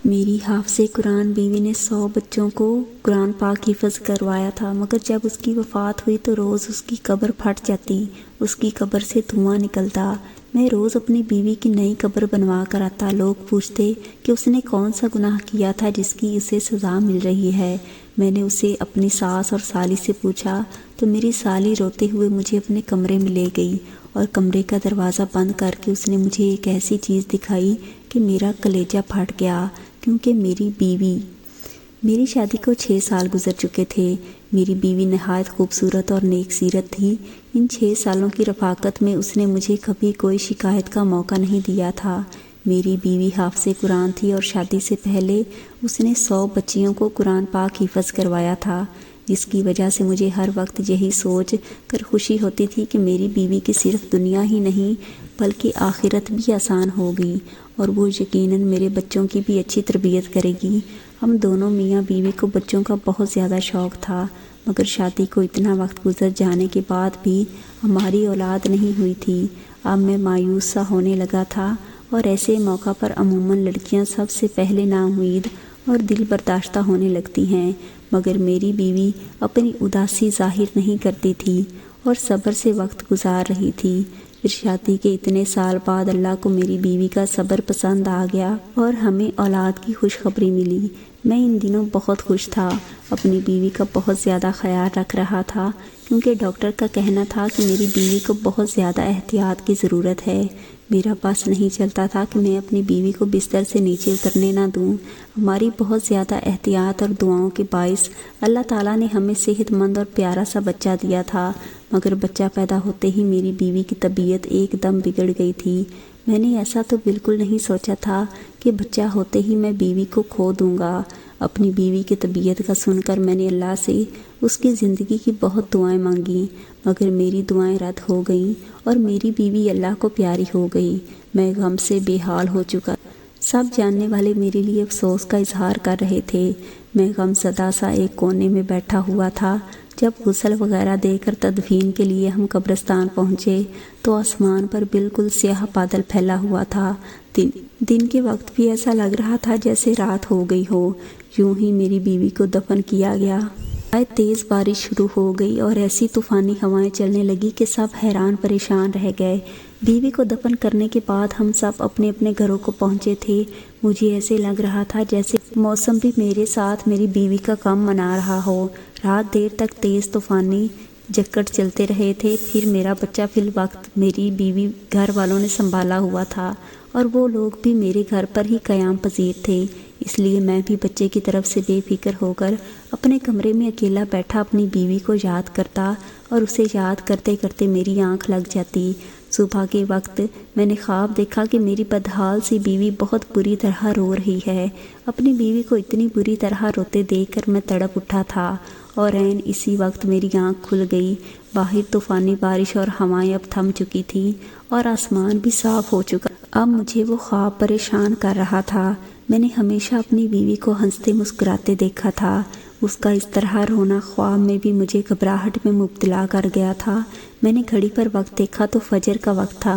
میری حافظ قرآن بیوی نے 100 بچوں کو قرآن پاک حفظ کروایا تھا، مگر جب اس کی وفات ہوئی تو روز اس کی قبر پھٹ جاتی، اس کی قبر سے دھواں نکلتا۔ میں روز اپنی بیوی کی نئی قبر بنوا کر آتا۔ لوگ پوچھتے کہ اس نے کون سا گناہ کیا تھا جس کی اسے سزا مل رہی ہے۔ میں نے اسے اپنی ساس اور سالی سے پوچھا تو میری سالی روتے ہوئے مجھے اپنے کمرے میں لے گئی اور کمرے کا دروازہ بند کر کے اس نے مجھے ایک ایسی چیز دکھائی کہ میرا کلیجہ پھٹ گیا، کیونکہ میری شادی کو 6 سال گزر چکے تھے۔ میری بیوی نہایت خوبصورت اور نیک سیرت تھی۔ ان 6 سالوں کی رفاقت میں اس نے مجھے کبھی کوئی شکایت کا موقع نہیں دیا تھا۔ میری بیوی حافظ قرآن تھی اور شادی سے پہلے اس نے 100 بچیوں کو قرآن پاک حفظ کروایا تھا، جس کی وجہ سے مجھے ہر وقت یہی سوچ کر خوشی ہوتی تھی کہ میری بیوی کی صرف دنیا ہی نہیں بلکہ آخرت بھی آسان ہوگی اور وہ یقیناً میرے بچوں کی بھی اچھی تربیت کرے گی۔ ہم دونوں میاں بیوی کو بچوں کا بہت زیادہ شوق تھا، مگر شادی کو اتنا وقت گزر جانے کے بعد بھی ہماری اولاد نہیں ہوئی تھی۔ اب میں مایوس سا ہونے لگا تھا، اور ایسے موقع پر عموماً لڑکیاں سب سے پہلے نا امید اور دل برداشتہ ہونے لگتی ہیں، مگر میری بیوی اپنی اداسی ظاہر نہیں کرتی تھی اور صبر سے وقت گزار رہی تھی۔ پھر شادی کے اتنے سال بعد اللہ کو میری بیوی کا صبر پسند آ گیا اور ہمیں اولاد کی خوشخبری ملی۔ میں ان دنوں بہت خوش تھا، اپنی بیوی کا بہت زیادہ خیال رکھ رہا تھا، کیونکہ ڈاکٹر کا کہنا تھا کہ میری بیوی کو بہت زیادہ احتیاط کی ضرورت ہے۔ میرا بس نہیں چلتا تھا کہ میں اپنی بیوی کو بستر سے نیچے اترنے نہ دوں۔ ہماری بہت زیادہ احتیاط اور دعاؤں کے باعث اللہ تعالیٰ نے ہمیں صحت مند اور پیارا سا بچہ دیا تھا، مگر بچہ پیدا ہوتے ہی میری بیوی کی طبیعت ایک دم بگڑ گئی تھی۔ میں نے ایسا تو بالکل نہیں سوچا تھا کہ بچہ ہوتے ہی میں بیوی کو کھو دوں گا۔ اپنی بیوی کی طبیعت کا سن کر میں نے اللہ سے اس کی زندگی کی بہت دعائیں مانگیں، مگر میری دعائیں رد ہو گئیں اور میری بیوی اللہ کو پیاری ہو گئی۔ میں غم سے بے حال ہو چکا۔ سب جاننے والے میرے لیے افسوس کا اظہار کر رہے تھے۔ میں غم زدہ سا ایک کونے میں بیٹھا ہوا تھا۔ جب غسل وغیرہ دے کر تدفین کے لیے ہم قبرستان پہنچے تو آسمان پر بالکل سیاہ بادل پھیلا ہوا تھا۔ دن کے وقت بھی ایسا لگ رہا تھا جیسے رات ہو گئی ہو۔ یوں ہی میری بیوی کو دفن کیا گیا۔ تیز بارش شروع ہو گئی اور ایسی طوفانی ہوائیں چلنے لگی کہ سب حیران پریشان رہ گئے۔ بیوی کو دفن کرنے کے بعد ہم سب اپنے اپنے گھروں کو پہنچے تھے۔ مجھے ایسے لگ رہا تھا جیسے موسم بھی میرے ساتھ میری بیوی کا غم منا رہا ہو۔ رات دیر تک تیز طوفانی جھکڑ چلتے رہے تھے۔ پھر میرا بچہ فی الوقت میری بیوی گھر والوں نے سنبھالا ہوا تھا اور وہ لوگ بھی میرے گھر پر ہی قیام پذیر تھے، اس لیے میں بھی بچے کی طرف سے بے فکر ہو کر اپنے کمرے میں اکیلا بیٹھا اپنی بیوی کو یاد کرتا اور اسے یاد کرتے کرتے میری آنکھ لگ جاتی۔ صبح کے وقت میں نے خواب دیکھا کہ میری بدحال سی بیوی بہت بری طرح رو رہی ہے۔ اپنی بیوی کو اتنی بری طرح روتے دیکھ کر میں تڑپ اٹھا تھا اور عین اسی وقت میری آنکھ کھل گئی۔ باہر طوفانی بارش اور ہوائیں اب تھم چکی تھیں اور آسمان بھی صاف ہو چکا۔ اب مجھے وہ خواب پریشان کر رہا تھا۔ میں نے ہمیشہ اپنی بیوی کو ہنستے مسکراتے دیکھا تھا۔ اس کا اس طرح رونا خواب میں بھی مجھے گھبراہٹ میں مبتلا کر گیا تھا۔ میں نے گھڑی پر وقت دیکھا تو فجر کا وقت تھا۔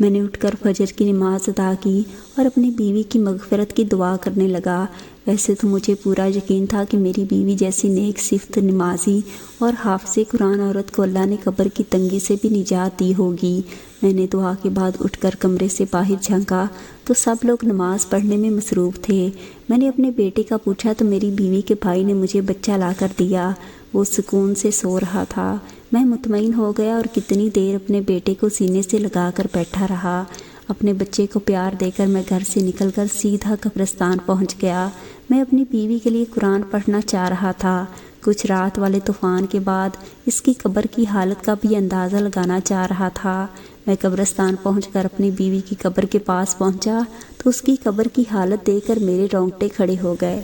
میں نے اٹھ کر فجر کی نماز ادا کی اور اپنی بیوی کی مغفرت کی دعا کرنے لگا۔ ویسے تو مجھے پورا یقین تھا کہ میری بیوی جیسی نیک صفت نمازی اور حافظ قرآن عورت کو اللہ نے قبر کی تنگی سے بھی نجات دی ہوگی۔ میں نے دعا کے بعد اٹھ کر کمرے سے باہر جھانکا تو سب لوگ نماز پڑھنے میں مصروف تھے۔ میں نے اپنے بیٹے کا پوچھا تو میری بیوی کے بھائی نے مجھے بچہ لا کر دیا۔ وہ سکون سے سو رہا تھا۔ میں مطمئن ہو گیا اور کتنی دیر اپنے بیٹے کو سینے سے لگا کر بیٹھا رہا۔ اپنے بچے کو پیار دے کر میں گھر سے نکل کر سیدھا قبرستان پہنچ گیا۔ میں اپنی بیوی کے لیے قرآن پڑھنا چاہ رہا تھا۔ کچھ رات والے طوفان کے بعد اس کی قبر کی حالت کا بھی اندازہ لگانا چاہ رہا تھا۔ میں قبرستان پہنچ کر اپنی بیوی کی قبر کے پاس پہنچا تو اس کی قبر کی حالت دیکھ کر میرے رونگٹے کھڑے ہو گئے۔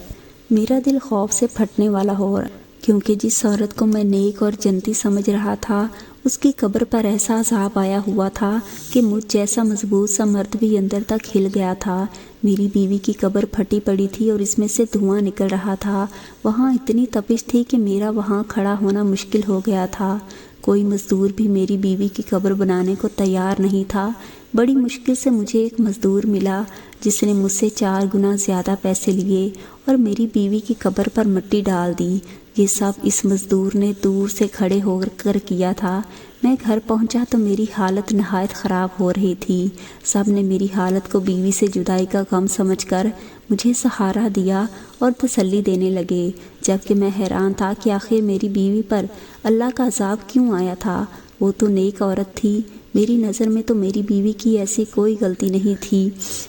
میرا دل خوف سے پھٹنے والا ہو رہا، کیونکہ جس عورت کو میں نیک اور جنتی سمجھ رہا تھا اس کی قبر پر ایسا عذاب آیا ہوا تھا کہ مجھ جیسا مضبوط سا مرد بھی اندر تک ہل گیا تھا۔ میری بیوی کی قبر پھٹی پڑی تھی اور اس میں سے دھواں نکل رہا تھا۔ وہاں اتنی تپش تھی کہ میرا وہاں کھڑا ہونا مشکل ہو گیا تھا۔ کوئی مزدور بھی میری بیوی کی قبر بنانے کو تیار نہیں تھا۔ بڑی مشکل سے مجھے ایک مزدور ملا جس نے مجھ سے 4 گنا زیادہ پیسے لیے اور میری بیوی کی قبر پر مٹی ڈال دی۔ یہ سب اس مزدور نے دور سے کھڑے ہو کر کیا تھا۔ میں گھر پہنچا تو میری حالت نہایت خراب ہو رہی تھی۔ سب نے میری حالت کو بیوی سے جدائی کا غم سمجھ کر مجھے سہارا دیا اور تسلی دینے لگے، جبکہ میں حیران تھا کہ آخر میری بیوی پر اللہ کا عذاب کیوں آیا تھا۔ وہ تو نیک عورت تھی، میری نظر میں تو میری بیوی کی ایسی کوئی غلطی نہیں تھی۔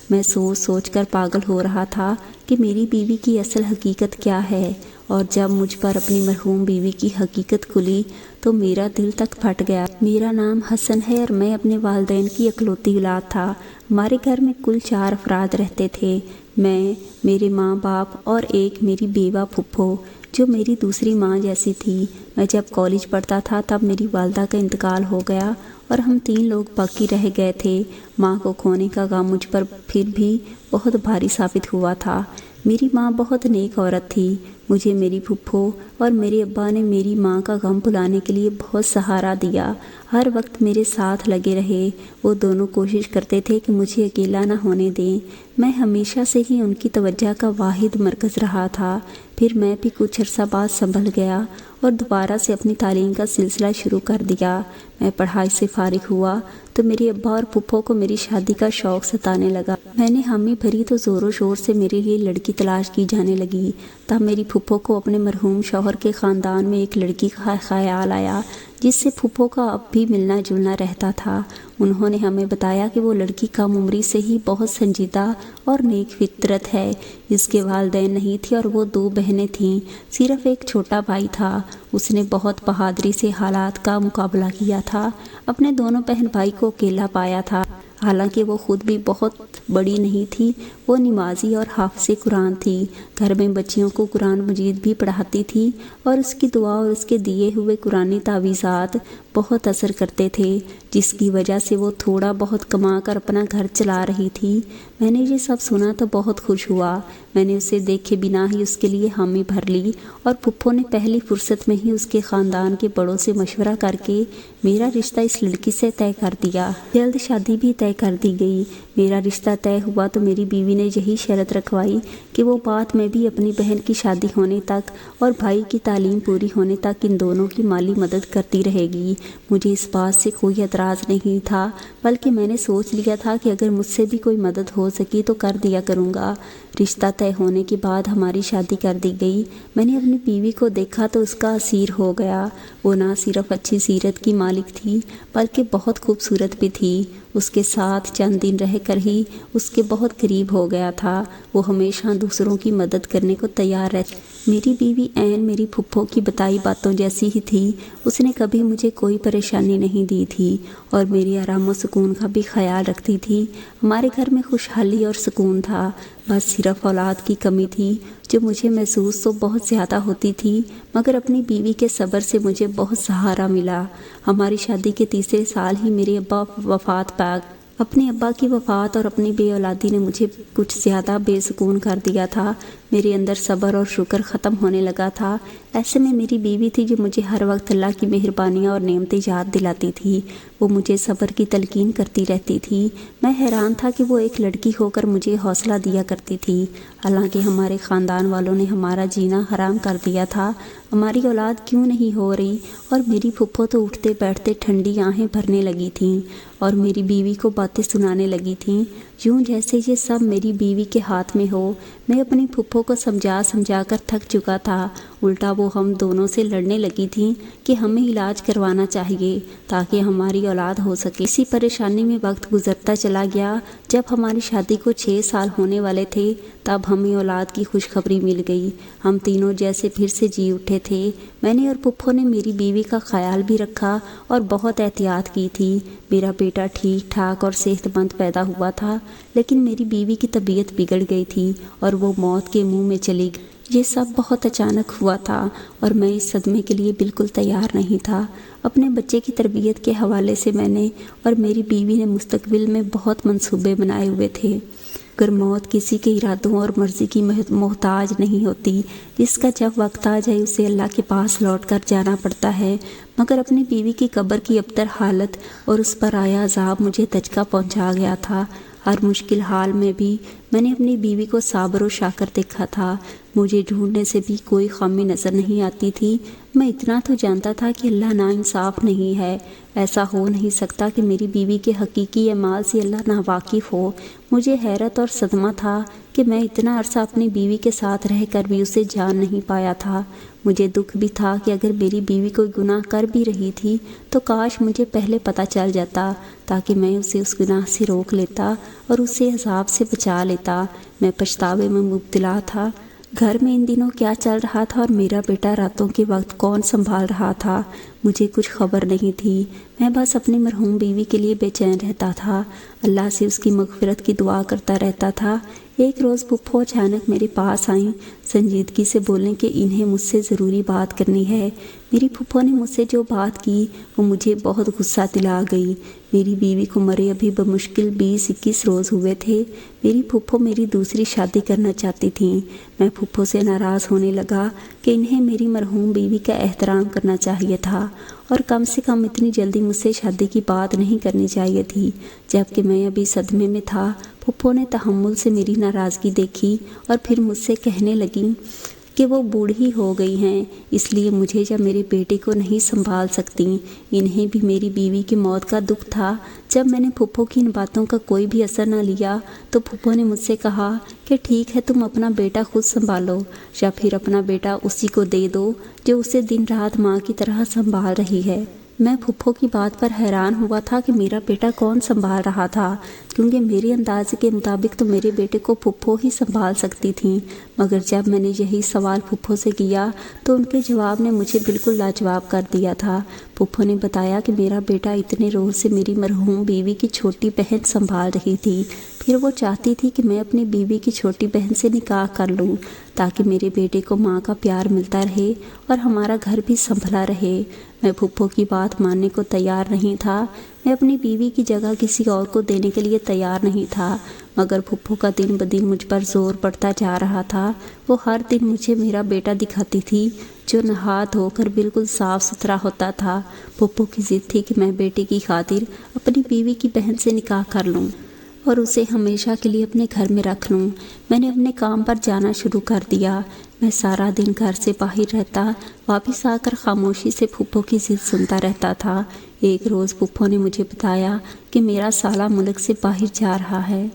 میں سوچ سوچ کر پاگل ہو رہا تھا کہ میری بیوی کی اصل حقیقت کیا ہے، اور جب مجھ پر اپنی مرحوم بیوی کی حقیقت کھلی تو میرا دل تک پھٹ گیا۔ میرا نام حسن ہے اور میں اپنے والدین کی اکلوتی اولاد تھا۔ ہمارے گھر میں کل 4 افراد رہتے تھے، میں، میرے ماں باپ اور ایک میری بیوہ پھپھو جو میری دوسری ماں جیسی تھی۔ میں جب کالج پڑھتا تھا تب میری والدہ کا انتقال ہو گیا اور ہم 3 لوگ باقی رہ گئے تھے۔ ماں کو کھونے کا غم مجھ پر پھر بھی بہت بھاری ثابت ہوا تھا۔ میری ماں بہت نیک عورت تھی۔ مجھے میری پھپھو اور میرے ابا نے میری ماں کا غم بھلانے کے لیے بہت سہارا دیا، ہر وقت میرے ساتھ لگے رہے۔ وہ دونوں کوشش کرتے تھے کہ مجھے اکیلا نہ ہونے دیں۔ میں ہمیشہ سے ہی ان کی توجہ کا واحد مرکز رہا تھا۔ پھر میں بھی کچھ عرصہ بعد سنبھل گیا اور دوبارہ سے اپنی تعلیم کا سلسلہ شروع کر دیا۔ میں پڑھائی سے فارغ ہوا تو میرے ابا اور پھپھو کو میری شادی کا شوق ستانے لگا۔ میں نے حامی بھری تو زور و شور سے میرے لیے لڑکی تلاش کی جانے لگی۔ تب میری پھپھو کو اپنے مرحوم شوہر کے خاندان میں ایک لڑکی کا خیال آیا جس سے پھپھو کا اب بھی ملنا جلنا رہتا تھا۔ انہوں نے ہمیں بتایا کہ وہ لڑکی کم عمری سے ہی بہت سنجیدہ اور نیک فطرت ہے۔ اس کے والدین نہیں تھے اور وہ 2 بہنیں تھیں، صرف ایک چھوٹا بھائی تھا۔ اس نے بہت بہادری سے حالات کا مقابلہ کیا تھا، اپنے دونوں بہن بھائی کو اکیلا پایا تھا۔ حالانکہ وہ خود بھی بہت بڑی نہیں تھی، وہ نمازی اور حافظ قرآن تھی۔ گھر میں بچیوں کو قرآن مجید بھی پڑھاتی تھی اور اس کی دعا اور اس کے دیے ہوئے قرآنی تعویذات بہت اثر کرتے تھے، جس کی وجہ سے وہ تھوڑا بہت کما کر اپنا گھر چلا رہی تھی۔ میں نے یہ سب سنا تو بہت خوش ہوا۔ میں نے اسے دیکھے بنا ہی اس کے لیے حامی بھر لی اور پھپھو نے پہلی فرصت میں ہی اس کے خاندان کے بڑوں سے مشورہ کر کے میرا رشتہ اس لڑکی سے طے کر دیا۔ جلد شادی بھی طے کر دی گئی۔ میرا رشتہ طے ہوا تو میری بیوی نے یہی شرط رکھوائی کہ وہ بعد میں بھی اپنی بہن کی شادی ہونے تک اور بھائی کی تعلیم پوری ہونے تک ان دونوں کی مالی مدد کرتی رہے گی۔ مجھے اس بات سے کوئی اعتراض نہیں تھا، بلکہ میں نے سوچ لیا تھا کہ اگر مجھ سے بھی کوئی مدد ہو سکی تو کر دیا کروں گا۔ رشتہ طے ہونے کے بعد ہماری شادی کر دی گئی۔ میں نے اپنی بیوی کو دیکھا تو اس کا اسیر ہو گیا۔ وہ نہ صرف اچھی سیرت کی مالک تھی بلکہ بہت خوبصورت بھی تھی۔ اس کے ساتھ چند دن رہ کر ہی اس کے بہت قریب ہو گیا تھا۔ وہ ہمیشہ دوسروں کی مدد کرنے کو تیار رہتی۔ میری بیوی عین میری پھپھو کی بتائی باتوں جیسی ہی تھی۔ اس نے کبھی مجھے کوئی پریشانی نہیں دی تھی اور میری آرام و سکون کا بھی خیال رکھتی تھی۔ ہمارے گھر میں خوشحالی اور سکون تھا، بس صرف اولاد کی کمی تھی جو مجھے محسوس تو بہت زیادہ ہوتی تھی، مگر اپنی بیوی کے صبر سے مجھے بہت سہارا ملا۔ ہماری شادی کے 3 سال ہی میرے ابا وفات پا گئے۔ اپنے ابا کی وفات اور اپنی بے اولادی نے مجھے کچھ زیادہ بے سکون کر دیا تھا۔ میرے اندر صبر اور شکر ختم ہونے لگا تھا۔ ایسے میں میری بیوی تھی جو مجھے ہر وقت اللہ کی مہربانیاں اور نعمتیں یاد دلاتی تھی۔ وہ مجھے صبر کی تلقین کرتی رہتی تھی۔ میں حیران تھا کہ وہ ایک لڑکی ہو کر مجھے حوصلہ دیا کرتی تھی، حالانکہ ہمارے خاندان والوں نے ہمارا جینا حرام کر دیا تھا۔ ہماری اولاد کیوں نہیں ہو رہی؟ اور میری پھپھو تو اٹھتے بیٹھتے ٹھنڈی آہیں بھرنے لگی تھیں اور میری بیوی کو باتیں سنانے لگی تھیں، یوں جیسے یہ سب میری بیوی کے ہاتھ میں ہو۔ میں اپنی پھپھو کو سمجھا کر تھک چکا تھا، الٹا وہ ہم دونوں سے لڑنے لگی تھیں کہ ہمیں علاج کروانا چاہیے تاکہ ہماری اولاد ہو سکے۔ اسی پریشانی میں وقت گزرتا چلا گیا۔ جب ہماری شادی کو 6 سال ہونے والے تھے تب ہمیں اولاد کی خوشخبری مل گئی۔ ہم تینوں جیسے پھر سے جی اٹھے تھے۔ میں نے اور پھپھو نے میری بیوی کا خیال بھی رکھا اور بہت احتیاط کی تھی۔ میرا بیٹا ٹھیک ٹھاک اور صحت مند پیدا ہوا تھا، لیکن میری بیوی کی طبیعت بگڑ گئی تھی اور وہ موت کے منہ میں چلی گئی۔ یہ سب بہت اچانک ہوا تھا اور میں اس صدمے کے لیے بالکل تیار نہیں تھا۔ اپنے بچے کی تربیت کے حوالے سے میں نے اور میری بیوی نے مستقبل میں بہت منصوبے بنائے ہوئے تھے۔ مگر موت کسی کے ارادوں اور مرضی کی محتاج نہیں ہوتی۔ جس کا جب وقت آ جائے اسے اللہ کے پاس لوٹ کر جانا پڑتا ہے۔ مگر اپنی بیوی کی قبر کی ابتر حالت اور اس پر آیا عذاب مجھے دھچکا پہنچا گیا تھا۔ ہر مشکل حال میں بھی میں نے اپنی بیوی کو صابر و شاکر دیکھا تھا۔ مجھے ڈھونڈنے سے بھی کوئی خامی نظر نہیں آتی تھی۔ میں اتنا تو جانتا تھا کہ اللہ ناانصاف نہیں ہے۔ ایسا ہو نہیں سکتا کہ میری بیوی کے حقیقی اعمال سے اللہ ناواقف ہو۔ مجھے حیرت اور صدمہ تھا کہ میں اتنا عرصہ اپنی بیوی کے ساتھ رہ کر بھی اسے جان نہیں پایا تھا۔ مجھے دکھ بھی تھا کہ اگر میری بیوی کوئی گناہ کر بھی رہی تھی تو کاش مجھے پہلے پتہ چل جاتا تاکہ میں اسے اس گناہ سے روک لیتا اور اسے عذاب سے بچا لیتا۔ میں پچھتاوے میں مبتلا تھا۔ گھر میں ان دنوں کیا چل رہا تھا اور میرا بیٹا راتوں کے وقت کون سنبھال رہا تھا، مجھے کچھ خبر نہیں تھی۔ میں بس اپنی مرحوم بیوی کے لیے بے چین رہتا تھا، اللہ سے اس کی مغفرت کی دعا کرتا رہتا تھا۔ ایک روز پھپھو اچانک میرے پاس آئیں، سنجیدگی سے بولیں کہ انہیں مجھ سے ضروری بات کرنی ہے۔ میری پھپھو نے مجھ سے جو بات کی وہ مجھے بہت غصہ دلا گئی۔ میری بیوی کو مرے ابھی بمشکل 20-21 روز ہوئے تھے۔ میری پھپھو میری دوسری شادی کرنا چاہتی تھیں۔ میں پھپھو سے ناراض ہونے لگا کہ انہیں میری مرحوم بیوی کا احترام کرنا چاہیے تھا اور کم سے کم اتنی جلدی مجھ سے شادی کی بات نہیں کرنی چاہیے تھی، جبکہ میں ابھی صدمے میں تھا۔ پھپھو نے تحمل سے میری ناراضگی دیکھی اور پھر مجھ سے کہنے لگیں کہ وہ بوڑھی ہو گئی ہیں، اس لیے مجھے یا میرے بیٹے کو نہیں سنبھال سکتی۔ انہیں بھی میری بیوی کی موت کا دکھ تھا۔ جب میں نے پھپھو کی ان باتوں کا کوئی بھی اثر نہ لیا تو پھپھو نے مجھ سے کہا کہ ٹھیک ہے، تم اپنا بیٹا خود سنبھالو یا پھر اپنا بیٹا اسی کو دے دو جو اسے دن رات ماں کی طرح سنبھال رہی ہے۔ میں پھپھو کی بات پر حیران ہوا تھا کہ میرا بیٹا کون سنبھال رہا تھا، کیونکہ میرے اندازے کے مطابق تو میرے بیٹے کو پھپھو ہی سنبھال سکتی تھیں۔ مگر جب میں نے یہی سوال پھپھو سے کیا تو ان کے جواب نے مجھے بالکل لاجواب کر دیا تھا۔ پھپھو نے بتایا کہ میرا بیٹا اتنے روز سے میری مرحوم بیوی کی چھوٹی بہن سنبھال رہی تھی، پھر وہ چاہتی تھی کہ میں اپنی بیوی کی چھوٹی بہن سے نکاح کر لوں تاکہ میرے بیٹے کو ماں کا پیار ملتا رہے اور ہمارا گھر بھی سنبھلا رہے۔ میں پھپھو کی بات ماننے کو تیار نہیں تھا۔ میں اپنی بیوی کی جگہ کسی اور کو دینے کے لیے تیار نہیں تھا، مگر پھپھو کا دن بدن مجھ پر زور پڑتا جا رہا تھا۔ وہ ہر دن مجھے میرا بیٹا دکھاتی تھی جو نہا دھو کر بالکل صاف ستھرا ہوتا تھا۔ پھپھو کی ضد تھی کہ میں بیٹے کی خاطر اپنی بیوی کی بہن سے نکاح کر لوں اور اسے ہمیشہ کے لیے اپنے گھر میں رکھ لوں۔ میں نے اپنے کام پر جانا شروع کر دیا۔ میں سارا دن گھر سے باہر رہتا، واپس آ کر خاموشی سے پھپھو کی ضد سنتا رہتا تھا۔ ایک روز پھپھو نے مجھے بتایا کہ میرا سالہ ملک سے باہر جا رہا ہے۔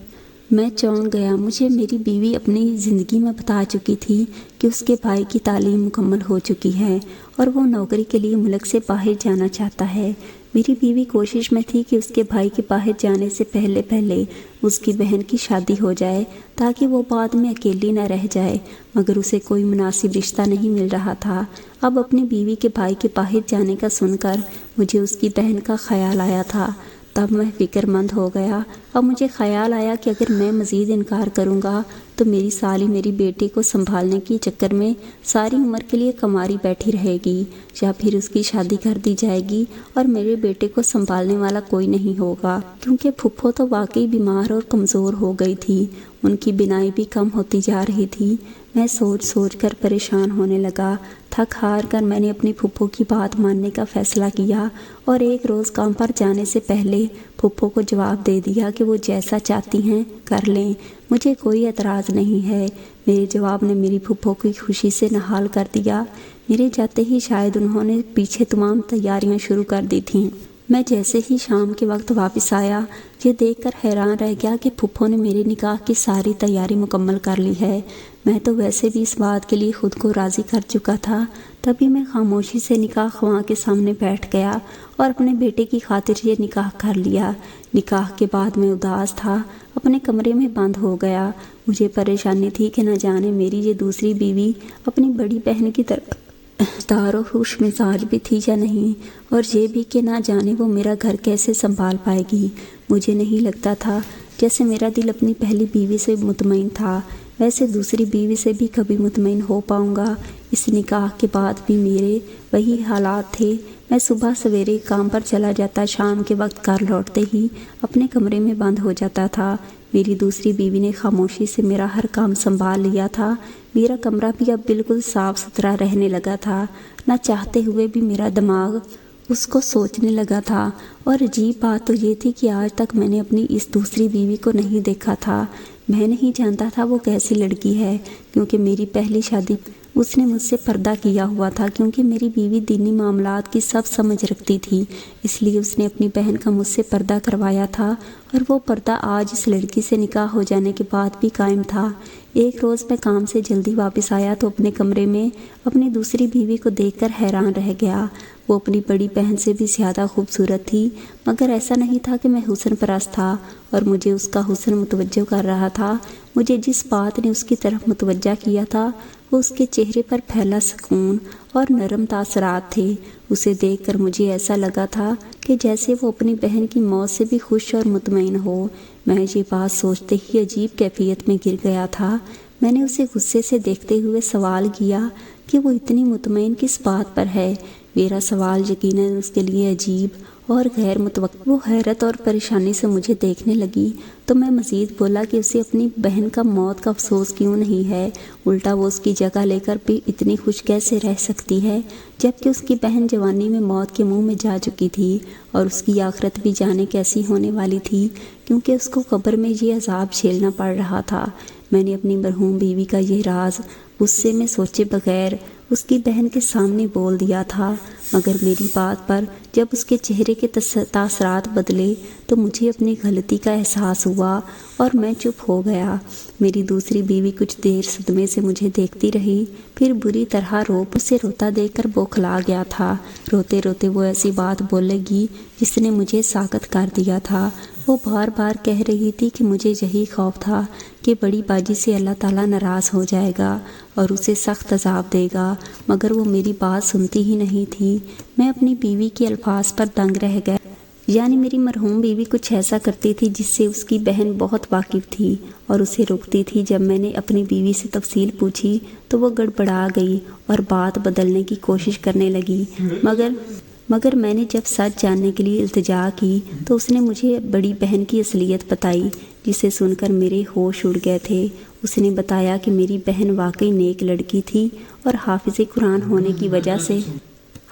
میں چونک گیا۔ مجھے میری بیوی اپنی زندگی میں بتا چکی تھی کہ اس کے بھائی کی تعلیم مکمل ہو چکی ہے اور وہ نوکری کے لیے ملک سے باہر جانا چاہتا ہے۔ میری بیوی کوشش میں تھی کہ اس کے بھائی کے باہر جانے سے پہلے اس کی بہن کی شادی ہو جائے تاکہ وہ بعد میں اکیلی نہ رہ جائے، مگر اسے کوئی مناسب رشتہ نہیں مل رہا تھا۔ اب اپنی بیوی کے بھائی کے باہر جانے کا سن کر مجھے اس کی بہن کا خیال آیا تھا۔ تب میں فکر مند ہو گیا۔ اب مجھے خیال آیا کہ اگر میں مزید انکار کروں گا تو میری سالی میری بیٹے کو سنبھالنے کے چکر میں ساری عمر کے لیے کماری بیٹھی رہے گی، یا پھر اس کی شادی کر دی جائے گی اور میرے بیٹے کو سنبھالنے والا کوئی نہیں ہوگا، کیونکہ پھپھو تو واقعی بیمار اور کمزور ہو گئی تھی۔ ان کی بینائی بھی کم ہوتی جا رہی تھی۔ میں سوچ سوچ کر پریشان ہونے لگا۔ تھک ہار کر میں نے اپنی پھپھو کی بات ماننے کا فیصلہ کیا اور ایک روز کام پر جانے سے پہلے پھپھو کو جواب دے دیا کہ وہ جیسا چاہتی ہیں کر لیں، مجھے کوئی اعتراض نہیں ہے۔ میرے جواب نے میری پھپھو کی خوشی سے نہال کر دیا۔ میرے جاتے ہی شاید انہوں نے پیچھے تمام تیاریاں شروع کر دی تھیں۔ میں جیسے ہی شام کے وقت واپس آیا، یہ دیکھ کر حیران رہ گیا کہ پھپھو نے میرے نکاح کی ساری تیاری مکمل کر لی ہے۔ میں تو ویسے بھی اس بات کے لیے خود کو راضی کر چکا تھا۔ تبھی میں خاموشی سے نکاح خواں کے سامنے بیٹھ گیا اور اپنے بیٹے کی خاطر یہ نکاح کر لیا۔ نکاح کے بعد میں اداس تھا، اپنے کمرے میں بند ہو گیا۔ مجھے پریشانی تھی کہ نہ جانے میری یہ دوسری بیوی اپنی بڑی بہن کی طرح دار و خوش مزاج بھی تھی یا نہیں، اور یہ بھی کہ نہ جانے وہ میرا گھر کیسے سنبھال پائے گی۔ مجھے نہیں لگتا تھا جیسے میرا دل اپنی پہلی بیوی سے مطمئن تھا ویسے دوسری بیوی سے بھی کبھی مطمئن ہو پاؤں گا۔ اس نکاح کے بعد بھی میرے وہی حالات تھے۔ میں صبح سویرے کام پر چلا جاتا، شام کے وقت گھر لوٹتے ہی اپنے کمرے میں بند ہو جاتا تھا۔ میری دوسری بیوی نے خاموشی سے میرا ہر کام سنبھال لیا تھا۔ میرا کمرہ بھی اب بالکل صاف ستھرا رہنے لگا تھا، نہ چاہتے ہوئے بھی میرا دماغ اس کو سوچنے لگا تھا۔ اور عجیب بات تو یہ تھی کہ آج تک میں نے اپنی اس دوسری بیوی کو نہیں دیکھا تھا۔ میں نہیں جانتا تھا وہ کیسی لڑکی ہے، کیونکہ میری پہلی شادی اس نے مجھ سے پردہ کیا ہوا تھا، کیونکہ میری بیوی دینی معاملات کی سب سمجھ رکھتی تھی، اس لیے اس نے اپنی بہن کا مجھ سے پردہ کروایا تھا، اور وہ پردہ آج اس لڑکی سے نکاح ہو جانے کے بعد بھی قائم تھا۔ ایک روز میں کام سے جلدی واپس آیا تو اپنے کمرے میں اپنی دوسری بیوی کو دیکھ کر حیران رہ گیا۔ وہ اپنی بڑی بہن سے بھی زیادہ خوبصورت تھی، مگر ایسا نہیں تھا کہ میں حسن پرست تھا اور مجھے اس کا حسن متوجہ کر رہا تھا۔ مجھے جس بات نے اس کی طرف متوجہ کیا تھا وہ اس کے چہرے پر پھیلا سکون اور نرم تاثرات تھے۔ اسے دیکھ کر مجھے ایسا لگا تھا کہ جیسے وہ اپنی بہن کی موت سے بھی خوش اور مطمئن ہو۔ میں یہ بات سوچتے ہی عجیب کیفیت میں گر گیا تھا۔ میں نے اسے غصے سے دیکھتے ہوئے سوال کیا کہ وہ اتنی مطمئن کس بات پر ہے۔ میرا سوال یقیناً اس کے لیے عجیب اور غیر متوقع۔ وہ حیرت اور پریشانی سے مجھے دیکھنے لگی تو میں مزید بولا کہ اسے اپنی بہن کا موت کا افسوس کیوں نہیں ہے، الٹا وہ اس کی جگہ لے کر بھی اتنی خوش کیسے رہ سکتی ہے، جبکہ اس کی بہن جوانی میں موت کے منہ میں جا چکی تھی اور اس کی آخرت بھی جانے کیسی ہونے والی تھی، کیونکہ اس کو قبر میں یہ عذاب جھیلنا پڑ رہا تھا۔ میں نے اپنی مرحوم بیوی کا یہ راز غصے میں سوچے بغیر اس کی بہن کے سامنے بول دیا تھا، مگر میری بات پر جب اس کے چہرے کے تاثرات بدلے تو مجھے اپنی غلطی کا احساس ہوا اور میں چپ ہو گیا۔ میری دوسری بیوی کچھ دیر صدمے سے مجھے دیکھتی رہی، پھر بری طرح اسے روتا دیکھ کر بوکھلا گیا تھا۔ روتے روتے وہ ایسی بات بولے گی جس نے مجھے ساکت کر دیا تھا۔ وہ بار بار کہہ رہی تھی کہ مجھے یہی خوف تھا کہ بڑی باجی سے اللہ تعالیٰ ناراض ہو جائے گا اور اسے سخت عذاب دے گا، مگر وہ میری بات سنتی ہی نہیں تھی۔ میں اپنی بیوی کے الفاظ پر دنگ رہ گیا۔ یعنی میری مرحوم بیوی کچھ ایسا کرتی تھی جس سے اس کی بہن بہت واقف تھی اور اسے روکتی تھی۔ جب میں نے اپنی بیوی سے تفصیل پوچھی تو وہ گڑبڑا گئی اور بات بدلنے کی کوشش کرنے لگی، مگر میں نے جب سچ جاننے کے لیے التجا کی تو اس نے مجھے بڑی بہن کی اصلیت بتائی، جسے سن کر میرے ہوش اڑ گئے تھے۔ اس نے بتایا کہ میری بہن واقعی نیک لڑکی تھی اور حافظ قرآن ہونے کی وجہ سے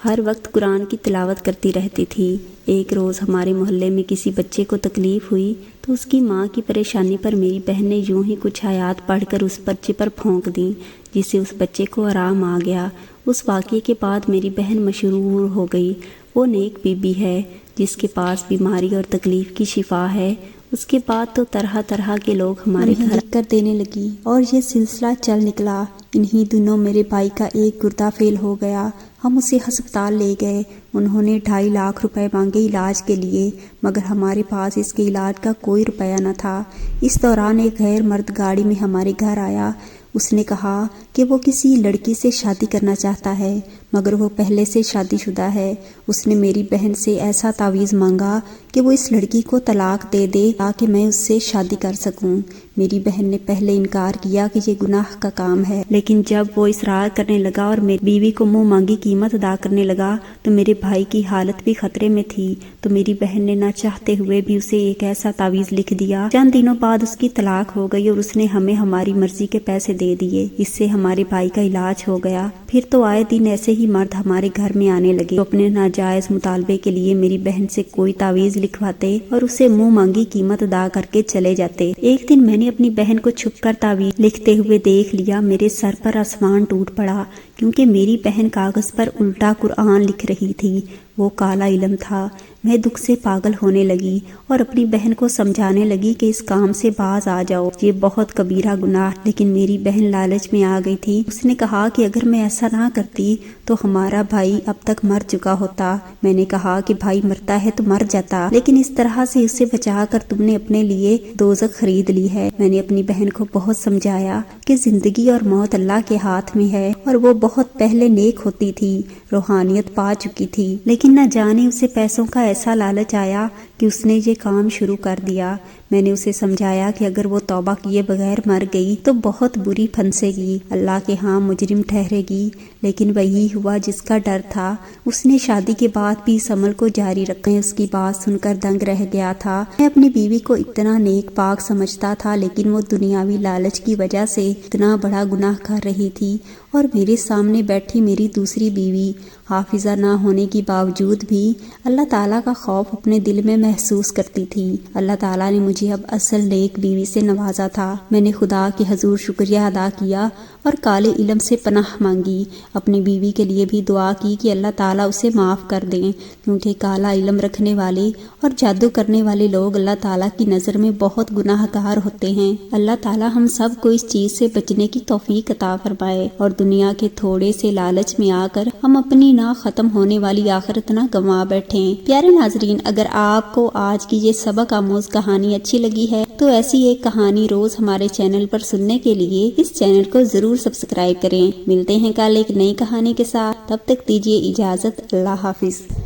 ہر وقت قرآن کی تلاوت کرتی رہتی تھی۔ ایک روز ہمارے محلے میں کسی بچے کو تکلیف ہوئی تو اس کی ماں کی پریشانی پر میری بہن نے یوں ہی کچھ آیات پڑھ کر اس بچے پر پھونک دیں، جس سے اس بچے کو آرام آ گیا۔ اس واقعے کے بعد میری بہن مشہور ہو گئی۔ وہ نیک بی بی ہے جس کے پاس بیماری اور تکلیف کی شفا ہے۔ اس کے بعد تو طرح طرح کے لوگ ہمارے گھر کر دینے لگی اور یہ سلسلہ چل نکلا۔ انہی دنوں میرے بھائی کا ایک گردہ فیل ہو گیا۔ ہم اسے ہسپتال لے گئے۔ انہوں نے 2.5 لاکھ روپے مانگے علاج کے لیے، مگر ہمارے پاس اس کے علاج کا کوئی روپیہ نہ تھا۔ اس دوران ایک غیر مرد گاڑی میں ہمارے گھر آیا۔ اس نے کہا کہ وہ کسی لڑکی سے شادی کرنا چاہتا ہے، مگر وہ پہلے سے شادی شدہ ہے۔ اس نے میری بہن سے ایسا تعویذ مانگا کہ وہ اس لڑکی کو طلاق دے دے تاکہ میں اس سے شادی کر سکوں۔ میری بہن نے پہلے انکار کیا کہ یہ گناہ کا کام ہے، لیکن جب وہ اصرار کرنے لگا اور میری بیوی کو منہ مانگی قیمت ادا کرنے لگا تو میرے بھائی کی حالت بھی خطرے میں تھی، تو میری بہن نے نہ چاہتے ہوئے بھی اسے ایک ایسا تعویذ لکھ دیا۔ چند دنوں بعد اس کی طلاق ہو گئی اور اس نے ہمیں ہماری مرضی کے پیسے دے دیے۔ اس سے ہمارے بھائی کا علاج ہو گیا۔ پھر تو آئے دن ایسے ہی مرد ہمارے گھر میں آنے لگے تو اپنے ناجائز مطالبے کے لیے میری بہن سے کوئی تعویذ لکھواتے اور اسے منہ مانگی قیمت ادا کر کے چلے جاتے۔ ایک دن میں نے اپنی بہن کو چھپ کر تعویذ لکھتے ہوئے دیکھ لیا۔ میرے سر پر آسمان ٹوٹ پڑا، کیونکہ میری بہن کاغذ پر الٹا قرآن لکھ رہی تھی۔ وہ کالا علم تھا۔ میں دکھ سے پاگل ہونے لگی اور اپنی بہن کو سمجھانے لگی کہ اس کام سے باز آ جاؤ، یہ بہت کبیرہ گناہ، لیکن میری بہن لالچ میں آ گئی تھی۔ اس نے کہا کہ اگر میں ایسا نہ کرتی تو ہمارا بھائی اب تک مر چکا ہوتا۔ میں نے کہا کہ بھائی مرتا ہے تو مر جاتا، لیکن اس طرح سے اسے بچا کر تم نے اپنے لیے دوزخ خرید لی ہے۔ میں نے اپنی بہن کو بہت سمجھایا کہ زندگی اور موت اللہ کے ہاتھ میں ہے، اور وہ بہت پہلے نیک ہوتی تھی، روحانیت پا چکی تھی، لیکن نہ جانے اسے پیسوں کا ایسا لالچ آیا کہ اس نے یہ کام شروع کر دیا۔ میں نے اسے سمجھایا کہ اگر وہ توبہ کیے بغیر مر گئی تو بہت بری پھنسے گی، اللہ کے ہاں مجرم ٹھہرے گی، لیکن وہی ہوا جس کا ڈر تھا۔ اس نے شادی کے بعد بھی اس عمل کو جاری رکھا۔ اس کی بات سن کر دنگ رہ گیا تھا۔ میں اپنی بیوی کو اتنا نیک پاک سمجھتا تھا، لیکن وہ دنیاوی لالچ کی وجہ سے اتنا بڑا گناہ کر رہی تھی، اور میرے سامنے بیٹھی میری دوسری بیوی حافظہ نہ ہونے کی باوجود بھی اللہ تعالیٰ کا خوف اپنے دل میں محسوس کرتی تھی۔ اللہ تعالیٰ نے مجھے اب اصل نیک بیوی سے نوازا تھا۔ میں نے خدا کے حضور شکریہ ادا کیا اور کالے علم سے پناہ مانگی۔ اپنی بیوی کے لیے بھی دعا کی کہ اللہ تعالیٰ اسے معاف کر دیں، کیونکہ کالا علم رکھنے والے اور جادو کرنے والے لوگ اللہ تعالیٰ کی نظر میں بہت گناہ گار ہوتے ہیں۔ اللہ تعالیٰ ہم سب کو اس چیز سے بچنے کی توفیق عطا فرمائے اور دنیا کے تھوڑے سے لالچ میں آ کر ہم اپنی نہ ختم ہونے والی آخرت نہ گنوا بیٹھیں۔ پیارے ناظرین، اگر آپ کو آج کی یہ سبق آموز کہانی اچھی لگی ہے تو ایسی ایک کہانی روز ہمارے چینل پر سننے کے لیے اس چینل کو ضرور سبسکرائب کریں۔ ملتے ہیں کل ایک نئی کہانی کے ساتھ، تب تک دیجیے اجازت، اللہ حافظ۔